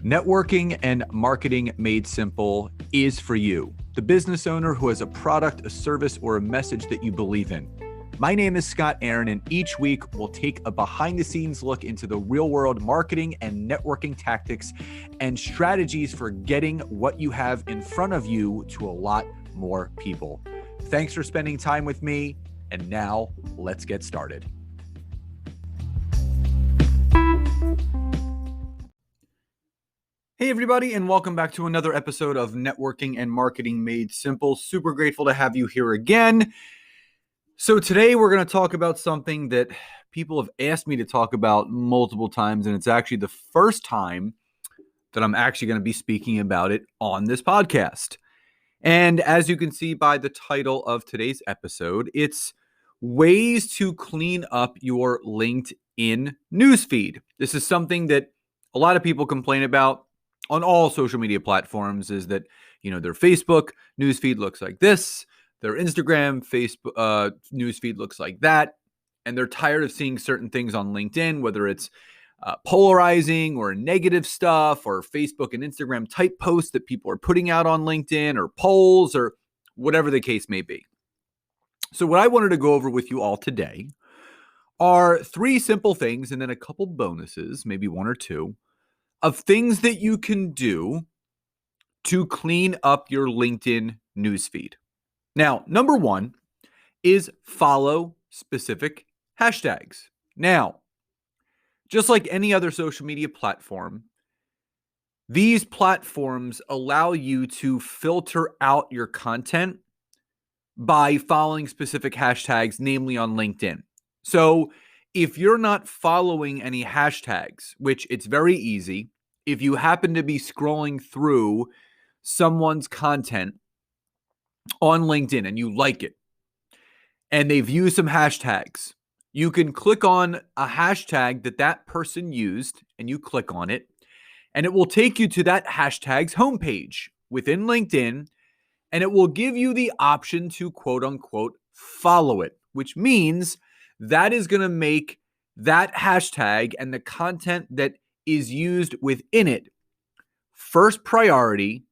Networking and marketing made simple is for you, the business owner who has a product, a service, or a message that you believe in. My name is Scott Aaron, and each week we'll take a behind-the-scenes look into the real-world marketing and networking tactics and strategies for getting what you have in front of you to a lot more people. Thanks for spending time with me, and now let's get started. Hey everybody, and welcome back to another episode of Networking and Marketing Made Simple. Super grateful to have you here again. So today we're going to talk about something that people have asked me to talk about multiple times, and it's actually the first time that I'm actually going to be speaking about it on this podcast. And as you can see by the title of today's episode, it's ways to clean up your LinkedIn newsfeed. This is something that a lot of people complain about on all social media platforms, is that, their Facebook newsfeed looks like this, their Instagram Facebook newsfeed looks like that, and they're tired of seeing certain things on LinkedIn, whether it's polarizing or negative stuff or Facebook and Instagram type posts that people are putting out on LinkedIn or polls or whatever the case may be. So what I wanted to go over with you all today are 3 simple things and then a couple bonuses, maybe 1 or 2, of things that you can do to clean up your LinkedIn newsfeed. Now, number 1 is follow specific hashtags. Now, just like any other social media platform, these platforms allow you to filter out your content by following specific hashtags, namely on LinkedIn. So if you're not following any hashtags, which it's very easy, if you happen to be scrolling through someone's content on LinkedIn and you like it, and they've used some hashtags, you can click on a hashtag that person used, and you click on it, and it will take you to that hashtag's homepage within LinkedIn, and it will give you the option to quote unquote follow it, which means that is going to make that hashtag and the content that is used within it first priority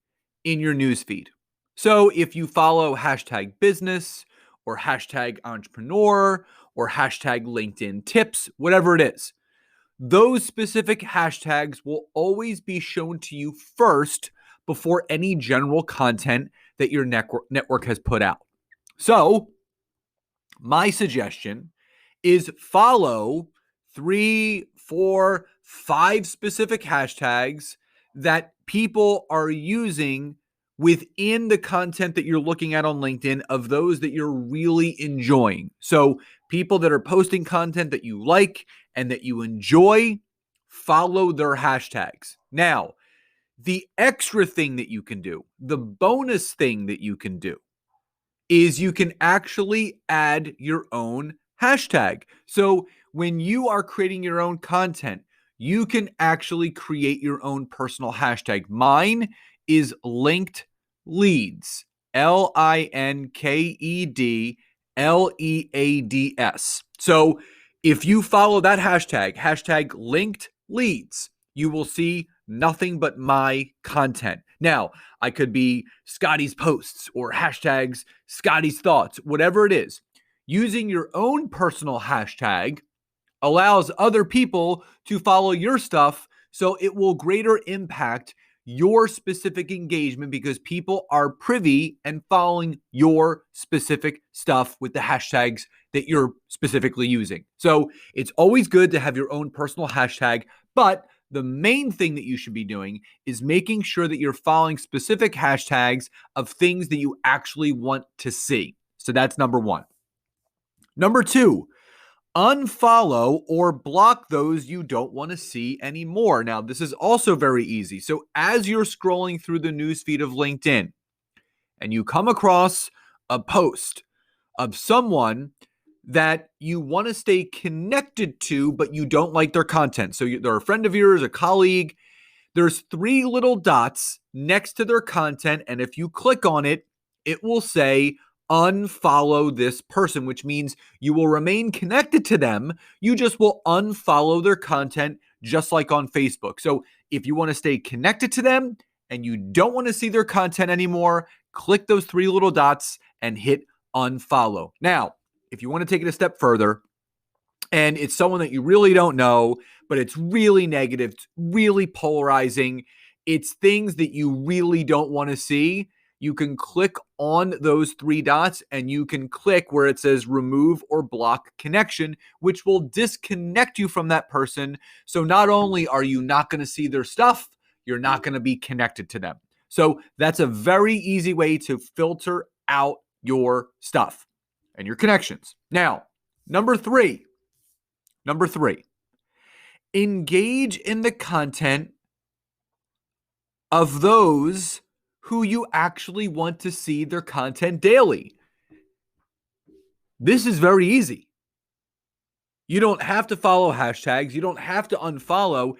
in your newsfeed. So if you follow hashtag business or hashtag entrepreneur or hashtag LinkedIn tips, whatever it is, those specific hashtags will always be shown to you first before any general content that your network has put out. So my suggestion is follow 3, 4, 5 specific hashtags that people are using within the content that you're looking at on LinkedIn, of those that you're really enjoying. So people that are posting content that you like and that you enjoy, follow their hashtags. Now, the extra thing that you can do, the bonus thing that you can do, is you can actually add your own hashtag. So when you are creating your own content, you can actually create your own personal hashtag. Mine is linked leads, LINKEDLEADS. So if you follow that hashtag linked leads, you will see nothing but my content. Now, I could be Scotty's posts or hashtags Scotty's thoughts, whatever it is. Using your own personal hashtag allows other people to follow your stuff, so it will greater impact your specific engagement because people are privy and following your specific stuff with the hashtags that you're specifically using. So it's always good to have your own personal hashtag, but the main thing that you should be doing is making sure that you're following specific hashtags of things that you actually want to see. So that's number 1. Number 2, unfollow or block those you don't want to see anymore. Now, this is also very easy. So as you're scrolling through the newsfeed of LinkedIn and you come across a post of someone that you want to stay connected to, but you don't like their content. So they're a friend of yours, a colleague. There's 3 little dots next to their content. And if you click on it, it will say unfollow this person, which means you will remain connected to them. You just will unfollow their content. just like on Facebook. So if you want to stay connected to them and you don't want to see their content anymore, click those three little dots and hit unfollow. Now, if you want to take it a step further, and it's someone that you really don't know, but it's really negative, it's really polarizing, it's things that you really don't want to see, you can click on those three dots and you can click where it says remove or block connection, which will disconnect you from that person. So not only are you not going to see their stuff, you're not going to be connected to them. So that's a very easy way to filter out your stuff and your connections. Now, number three, engage in the content of those who you actually want to see their content daily. This is very easy. You don't have to follow hashtags. You don't have to unfollow.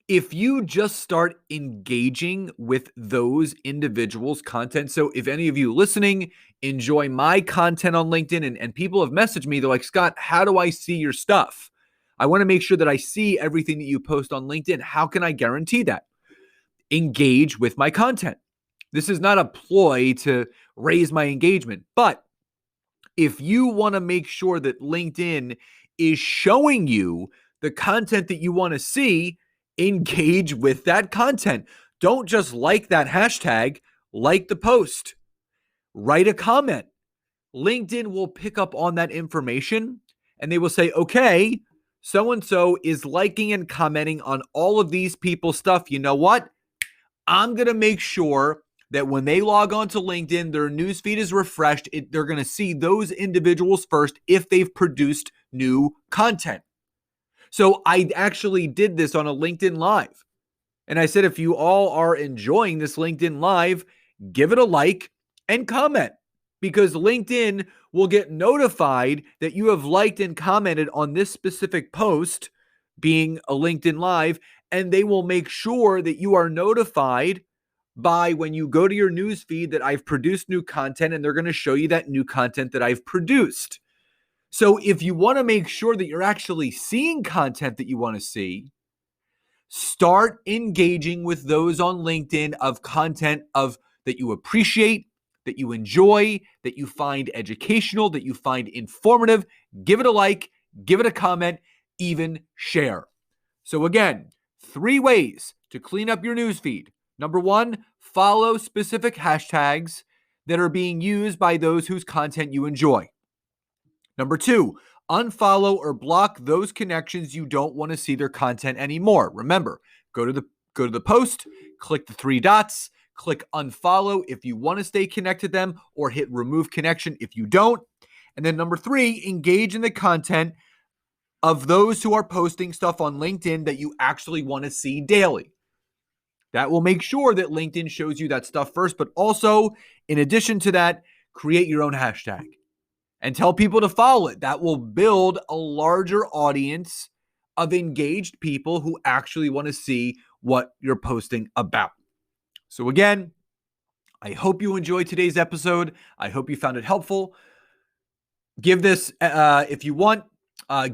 If you just start engaging with those individuals' content. So if any of you listening enjoy my content on LinkedIn and people have messaged me, they're like, Scott, how do I see your stuff? I want to make sure that I see everything that you post on LinkedIn. How can I guarantee that? Engage with my content. This is not a ploy to raise my engagement, but if you want to make sure that LinkedIn is showing you the content that you want to see, engage with that content. Don't just like that hashtag, like the post, write a comment. LinkedIn will pick up on that information and they will say, okay, so-and-so is liking and commenting on all of these people's stuff. You know what? I'm going to make sure that when they log on to LinkedIn, their newsfeed is refreshed. They're going to see those individuals first if they've produced new content. So I actually did this on a LinkedIn Live. And I said, if you all are enjoying this LinkedIn Live, give it a like and comment, because LinkedIn will get notified that you have liked and commented on this specific post, being a LinkedIn Live, and they will make sure that you are notified by when you go to your news feed that I've produced new content, and they're going to show you that new content that I've produced. So if you want to make sure that you're actually seeing content that you want to see, start engaging with those on LinkedIn of content of that you appreciate, that you enjoy, that you find educational, that you find informative. Give it a like, give it a comment, even share. So again, 3 ways to clean up your newsfeed. Number 1, follow specific hashtags that are being used by those whose content you enjoy. Number 2, unfollow or block those connections you don't want to see their content anymore. Remember, go to the post, click the 3 dots, click unfollow if you want to stay connected to them, or hit remove connection if you don't. And then number 3, engage in the content of those who are posting stuff on LinkedIn that you actually want to see daily. That will make sure that LinkedIn shows you that stuff first, but also, in addition to that, create your own hashtag and tell people to follow it. That will build a larger audience of engaged people who actually want to see what you're posting about. So again, I hope you enjoyed today's episode. I hope you found it helpful. Give this, if you want,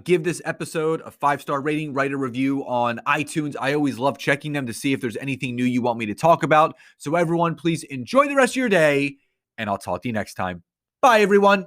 give this episode a 5-star rating, write a review on iTunes. I always love checking them to see if there's anything new you want me to talk about. So everyone, please enjoy the rest of your day, and I'll talk to you next time. Bye, everyone.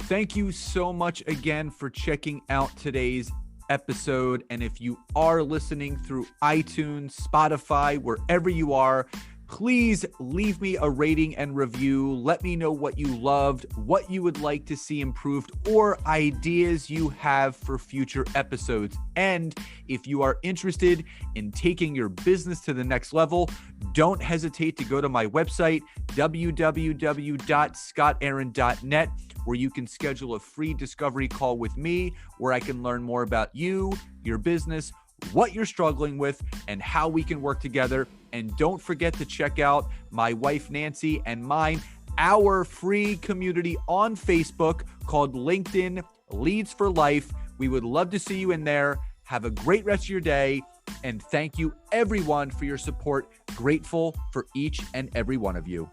Thank you so much again for checking out today's episode. And if you are listening through iTunes, Spotify, wherever you are, please leave me a rating and review. Let me know what you loved, what you would like to see improved, or ideas you have for future episodes. And if you are interested in taking your business to the next level, don't hesitate to go to my website, www.scottaaron.net, where you can schedule a free discovery call with me, where I can learn more about you, your business, what you're struggling with, and how we can work together. And don't forget to check out my wife, Nancy, and mine, our free community on Facebook called LinkedIn Leads for Life. We would love to see you in there. Have a great rest of your day. And thank you, everyone, for your support. Grateful for each and every one of you.